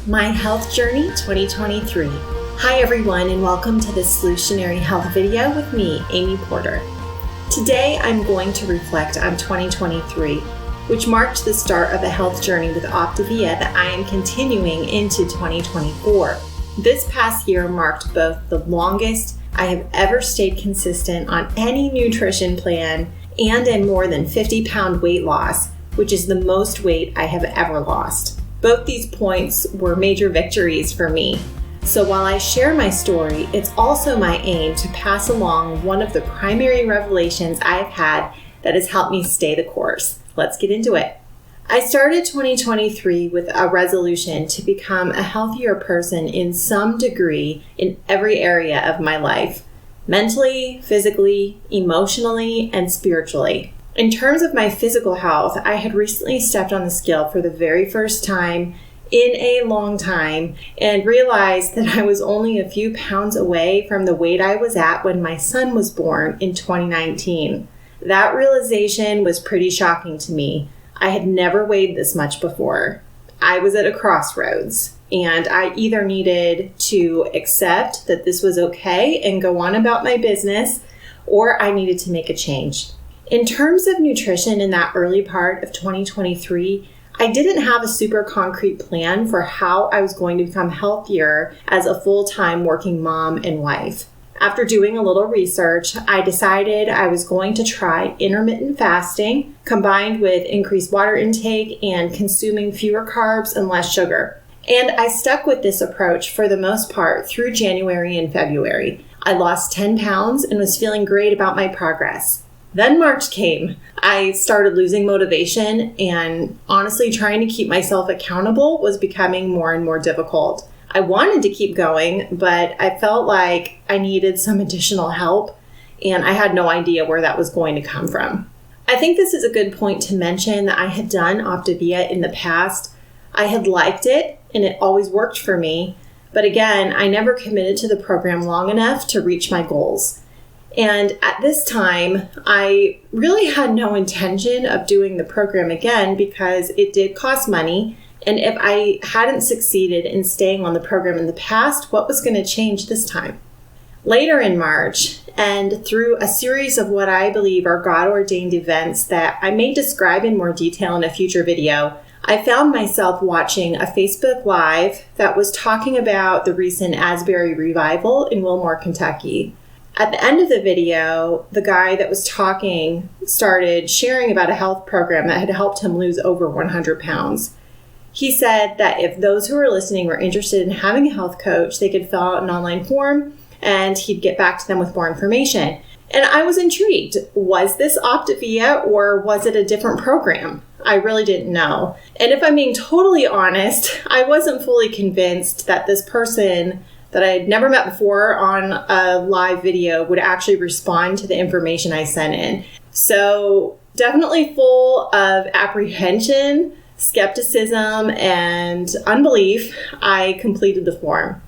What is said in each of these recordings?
My Health Journey 2023. Hi everyone, and welcome to this Solutionary Health video with me, Amy Porter. Today I'm going to reflect on 2023, which marked the start of a health journey with Optavia that I am continuing into 2024. This past year marked both the longest I have ever stayed consistent on any nutrition plan and a more than 50-pound weight loss, which is the most weight I have ever lost. Both these points were major victories for me. So while I share my story, it's also my aim to pass along one of the primary revelations I've had that has helped me stay the course. Let's get into it. I started 2023 with a resolution to become a healthier person in some degree in every area of my life, mentally, physically, emotionally, and spiritually. In terms of my physical health, I had recently stepped on the scale for the very first time in a long time and realized that I was only a few pounds away from the weight I was at when my son was born in 2019. That realization was pretty shocking to me. I had never weighed this much before. I was at a crossroads, and I either needed to accept that this was okay and go on about my business, or I needed to make a change. In terms of nutrition in that early part of 2023, I didn't have a super concrete plan for how I was going to become healthier as a full-time working mom and wife. After doing a little research, I decided I was going to try intermittent fasting combined with increased water intake and consuming fewer carbs and less sugar. And I stuck with this approach for the most part through January and February. I lost 10 pounds and was feeling great about my progress. Then March came. I started losing motivation, and honestly, trying to keep myself accountable was becoming more and more difficult. I wanted to keep going, but I felt like I needed some additional help, and I had no idea where that was going to come from. I think this is a good point to mention that I had done Optavia in the past. I had liked it, and it always worked for me. But again, I never committed to the program long enough to reach my goals. And at this time, I really had no intention of doing the program again because it did cost money. And if I hadn't succeeded in staying on the program in the past, what was going to change this time? Later in March, and through a series of what I believe are God-ordained events that I may describe in more detail in a future video, I found myself watching a Facebook Live that was talking about the recent Asbury revival in Wilmore, Kentucky. At the end of the video, the guy that was talking started sharing about a health program that had helped him lose over 100 pounds. He said that if those who were listening were interested in having a health coach, they could fill out an online form and he'd get back to them with more information. And I was intrigued. Was this Optavia or was it a different program? I really didn't know. And if I'm being totally honest, I wasn't fully convinced that this person that I had never met before on a live video would actually respond to the information I sent in. So definitely full of apprehension, skepticism, and unbelief, I completed the form.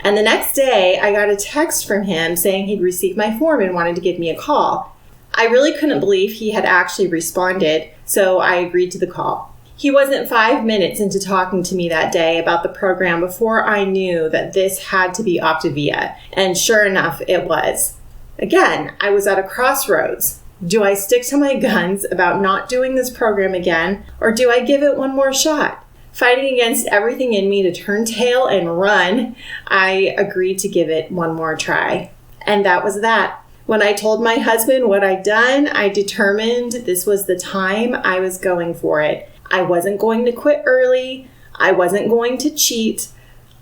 And the next day, I got a text from him saying he'd received my form and wanted to give me a call. I really couldn't believe he had actually responded, so I agreed to the call. He wasn't 5 minutes into talking to me that day about the program before I knew that this had to be Optavia, and sure enough, it was. Again, I was at a crossroads. Do I stick to my guns about not doing this program again, or do I give it one more shot? Fighting against everything in me to turn tail and run, I agreed to give it one more try. And that was that. When I told my husband what I'd done, I determined this was the time I was going for it. I wasn't going to quit early. I wasn't going to cheat.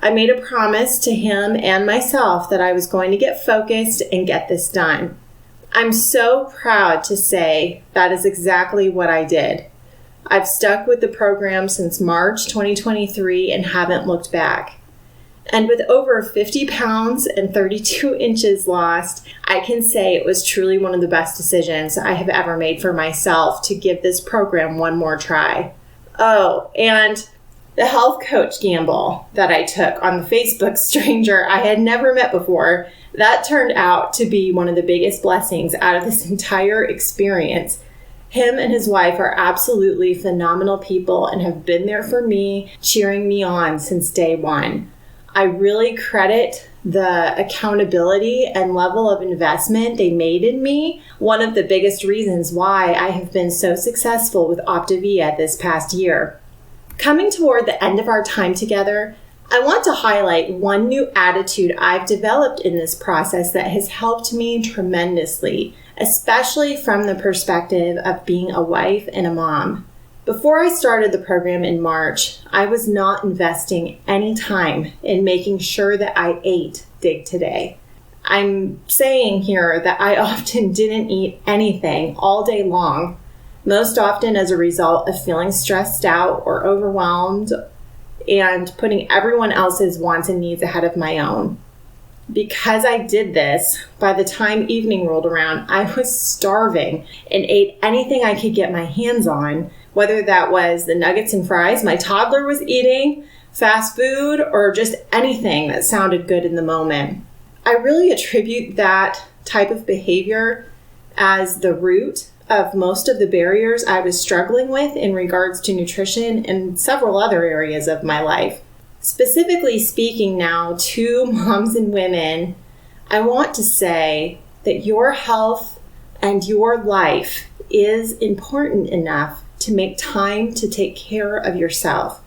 I made a promise to him and myself that I was going to get focused and get this done. I'm so proud to say that is exactly what I did. I've stuck with the program since March 2023 and haven't looked back. And with over 50 pounds and 32 inches lost, I can say it was truly one of the best decisions I have ever made for myself to give this program one more try. Oh, and the health coach gamble that I took on the Facebook stranger I had never met before, that turned out to be one of the biggest blessings out of this entire experience. Him and his wife are absolutely phenomenal people and have been there for me, cheering me on since day one. I really credit the accountability and level of investment they made in me, one of the biggest reasons why I have been so successful with Optavia this past year. Coming toward the end of our time together, I want to highlight one new attitude I've developed in this process that has helped me tremendously, especially from the perspective of being a wife and a mom. Before I started the program in March, I was not investing any time in making sure that I ate Dig Today. I'm saying here that I often didn't eat anything all day long, most often as a result of feeling stressed out or overwhelmed and putting everyone else's wants and needs ahead of my own. Because I did this, by the time evening rolled around, I was starving and ate anything I could get my hands on, whether that was the nuggets and fries my toddler was eating, fast food, or just anything that sounded good in the moment. I really attribute that type of behavior as the root of most of the barriers I was struggling with in regards to nutrition and several other areas of my life. Specifically speaking now to moms and women, I want to say that your health and your life is important enough to make time to take care of yourself.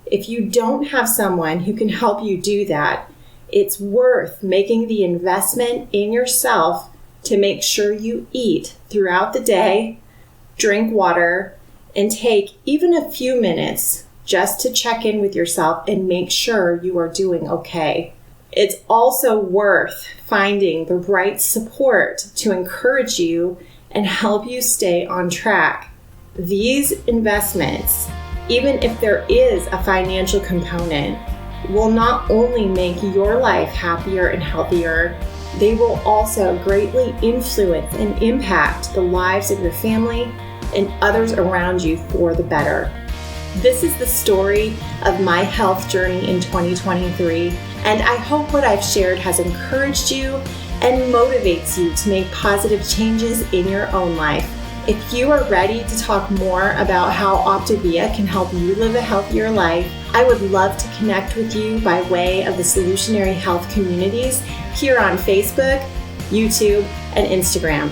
If you don't have someone who can help you do that, it's worth making the investment in yourself to make sure you eat throughout the day, drink water, and take even a few minutes just to check in with yourself and make sure you are doing okay. It's also worth finding the right support to encourage you and help you stay on track. These investments, even if there is a financial component, will not only make your life happier and healthier, they will also greatly influence and impact the lives of your family and others around you for the better. This is the story of my health journey in 2023, and I hope what I've shared has encouraged you and motivates you to make positive changes in your own life. If you are ready to talk more about how Optavia can help you live a healthier life, I would love to connect with you by way of the Solutionary Health communities here on Facebook, YouTube, and Instagram.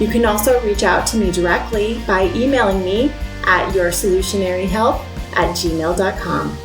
You can also reach out to me directly by emailing me at yoursolutionaryhealth@gmail.com.